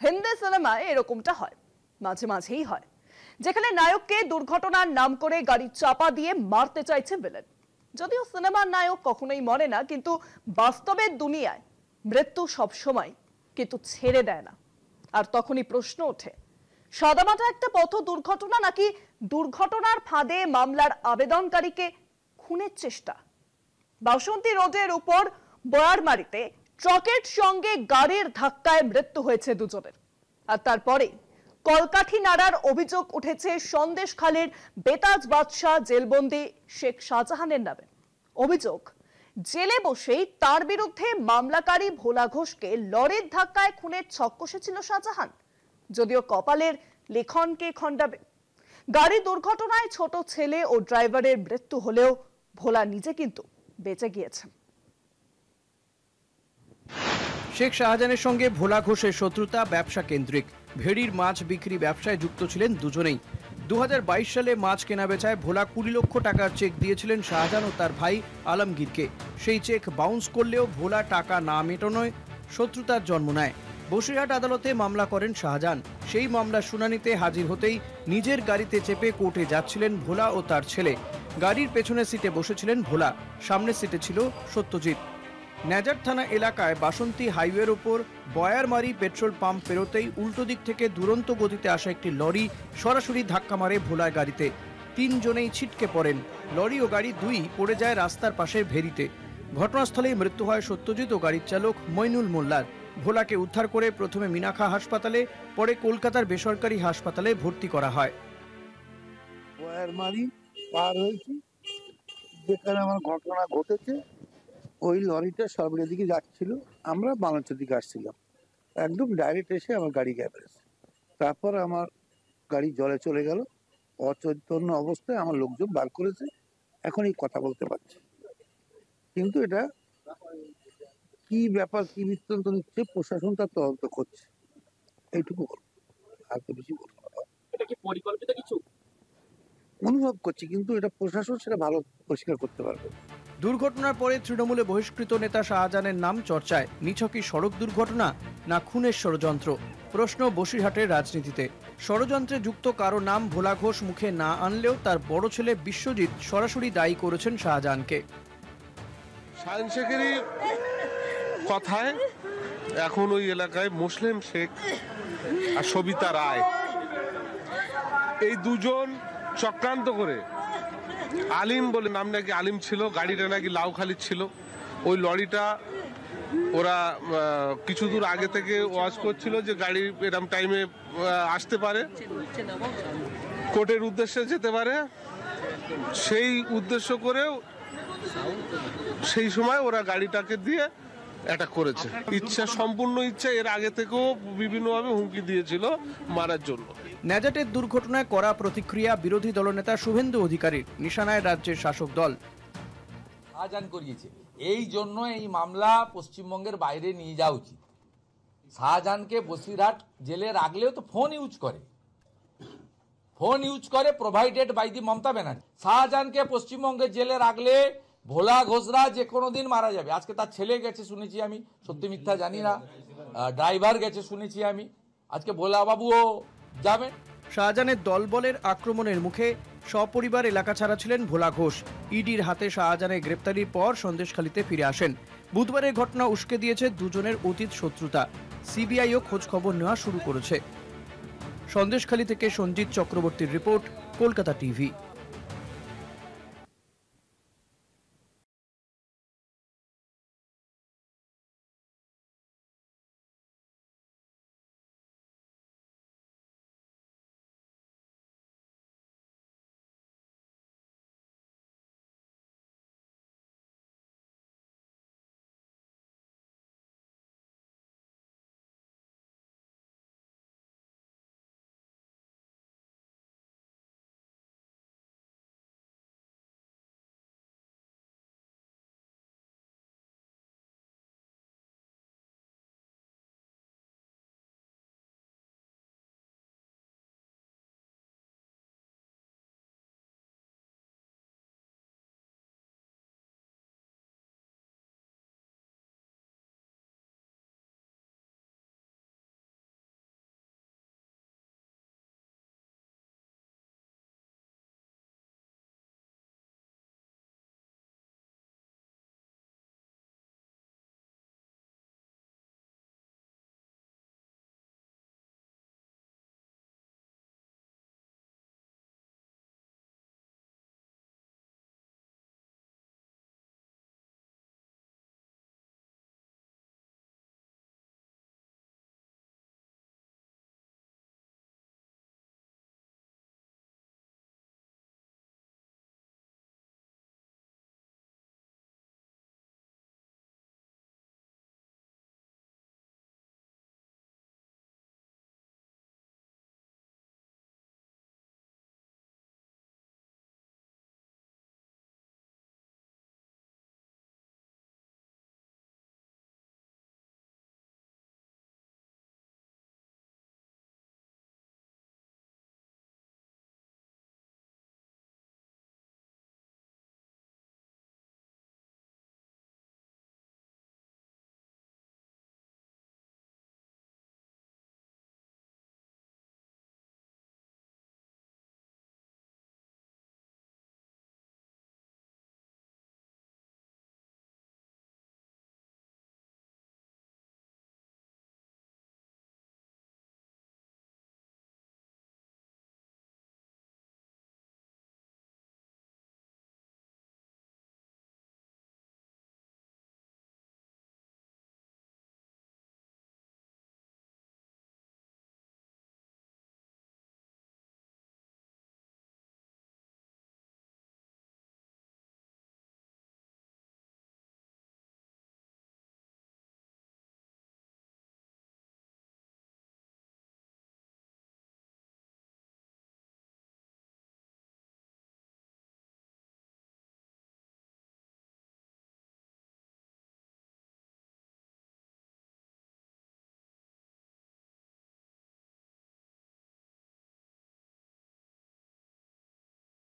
হিন্দি সিনেমায় এরকমটা হয়, মাঝে মাঝেই হয়, যেখানে নায়ককে দুর্ঘটনার নাম করে গাড়ি চাপা দিয়ে মারতে চাইছে ভিলেন। যদিও সিনেমার নায়ক কখনোই মরে না, কিন্তু বাস্তবের দুনিয়ায় মৃত্যু সবসময় কিন্তু ছেড়ে দেয় না। আর তখনই প্রশ্ন ওঠে, সাদামাটা একটা পথ দুর্ঘটনা নাকি দুর্ঘটনার ফাঁদে মামলার আবেদনকারীকে খুনের চেষ্টা? বাসন্তী রোডের উপর বয়ারমারিতে ট্রাকের সঙ্গে গাড়ির ধাক্কায় মৃত্যু হয়েছে দুজনের। আর তারপরে কলকাঠি নাড়ার অভিযোগ উঠেছে সন্দেশখালীর বেতাজ বাদশাহ জেলবন্দি শেখ শাহজাহানের নামে। অভিযোগ, জেলে বসেই তার বিরুদ্ধে মামলাকারী ভোলা ঘোষকে লরির ধাক্কায় খুনের ছক কষেছিল শাহজাহান। যদিও কপালের লেখনকে খণ্ডাবে। গাড়ি দুর্ঘটনায় ছোট ছেলে ও ড্রাইভারের মৃত্যু হলেও ভোলা নিজে কিন্তু বেঁচে গিয়েছেন। শেখ শাহজাহানের সঙ্গে ভোলা ঘোষের শত্রুতা ব্যবসা কেন্দ্রিক। ভেড়ির মাছ বিক্রি ব্যবসায় যুক্ত ছিলেন দুজনেই। 2022 সালে মাছ কেনাবেচায় ভোলা 20 লক্ষ টাকার চেক দিয়েছিলেন শাহজাহান ও তার ভাই আলমগীরকে। সেই চেক বাউন্স করলেও ভোলা টাকা না মেটানোয় শত্রুতার জন্ম নেয়। বসিরহাট আদালতে মামলা করেন শাহজাহান। সেই মামলার শুনানিতে হাজির হতেই নিজের গাড়িতে চেপে কোর্টে যাচ্ছিলেন ভোলা ও তার ছেলে। গাড়ির পেছনের সিটে বসেছিলেন ভোলা, সামনের সিটে ছিল সত্যজিৎ। নেজার থানা এলাকায় বাসন্তী হাইওয়ের উপর বয়ারমারি পেট্রোল পাম্প পেরোতেই উল্টো দিক থেকে দুরন্ত গতিতে আসা একটি লরি সরাসরি ধাক্কা মারে ভোলার গাড়িতে। 3 জনেই ছিটকে পড়েন। লরি ও গাড়ি দুই পড়ে যায় রাস্তার পাশের ভেরিতে। ঘটনাস্থলেই মৃত্যু হয় সত্যজিৎ ও গাড়ির চালক মইনুল মোল্লার। ভোলাকে উদ্ধার করে প্রথমে মিনাখা হাসপাতালে, পরে কলকাতার বেসরকারি হাসপাতালে ভর্তি করা হয়। বয়ারমারি পার হয়েছি, যেখানে আমার ঘটনা ঘটেছে, ওই লরিটা সরবরের দিকে যাচ্ছিল, আমরা বাংলাদেশের দিকে আসছিলাম। একদম ডাইরেক্ট এসে আমার গাড়ি গ্যাপেছে। তারপর আমার গাড়ি জলে চলে গেল। অচৈতন্য অবস্থায় আমার লোকজন বার করেছে, এখন এই কথা বলতে পারছি। কিন্তু এটা কি ব্যাপার, কি বৃত্তান্ত নিচ্ছে, প্রশাসন তার তদন্ত করছে, এইটুকু বলবো, আর তো বেশি বলবো না। এটা কি পরিকল্পিত কিছু অনুভব করছি, কিন্তু এটা প্রশাসন সেটা ভালো পরিষ্কার করতে পারবে। দুর্ঘটনার পরে তৃণমূলে বহিষ্কৃত নেতা শাহজাহানের নাম চর্চায়। নিছকই সড়ক দুর্ঘটনা না খুনের ষড়যন্ত্র? প্রশ্ন বসিরহাটের রাজনীতিতে। ষড়যন্ত্রে যুক্ত কারো নাম ভোলা ঘোষ মুখে না আনলেও তার বড় ছেলে বিশ্বজিৎ সরাসরি দায়ী করেছেন শাহজাহানকে। শাহিন শেখেরই কথায় এখন ওই এলাকায় মুসলিম শেখ আর সবিতা রায়, এই দুজন চক্রান্ত করে, আলিম বলে নাম নাকি আলিম ছিল, গাড়িটা নাকি লাউখালি ছিল, ওই লরিটা ওরা কিছু দূর আগে থেকে ওয়াচ করছিল যে গাড়ি এরকম টাইমে আসতে পারে, কোর্টের উদ্দেশ্যে যেতে পারে, সেই উদ্দেশ্য করেও সেই সময় ওরা গাড়িটাকে দিয়ে অ্যাটাক করেছে। ইচ্ছা, সম্পূর্ণ ইচ্ছা। এর আগে থেকেও বিভিন্নভাবে হুমকি দিয়েছিল মারার জন্য। ন্যাজাটের দুর্ঘটনায় কড়া প্রতিক্রিয়া বিরোধী দলনেতা শুভেন্দু অধিকারীর। নিশানায় রাজ্যের শাসক দল। শাহজাহান করিয়েছে, এই জন্য এই মামলা পশ্চিমবঙ্গের বাইরে নিয়ে যাওয়া উচিত। শাহজাহানকে বসিরহাট জেলে রাখলেও তো ফোন ইউজ করে provided by the Mamata Banerjee. শাহজাহানকে পশ্চিমবঙ্গের জেলে রাখলে ভোলা ঘোষরা যে কোনো দিন মারা যাবে। আজকে তার ছেলে গেছে শুনেছি আমি, সত্যি মিথ্যা জানি না, ড্রাইভার গেছে শুনেছি আমি, আজকে ভোলা বাবুও যাবেন। শাহজাহানের দলবলের আক্রমণের মুখে সপরিবার এলাকা ছাড়া ছিলেন ভোলা ঘোষ। ইডির হাতে শাহজাহানের গ্রেপ্তারির পর সন্দেশখালীতে ফিরে আসেন। বুধবারের ঘটনা উস্কে দিয়েছে দুজনের অতীত শত্রুতা। সিবিআইও খোঁজ খবর নেওয়া শুরু করেছে। সন্দেশখালী থেকে সঞ্জিত চক্রবর্তীর রিপোর্ট, কলকাতা টিভি।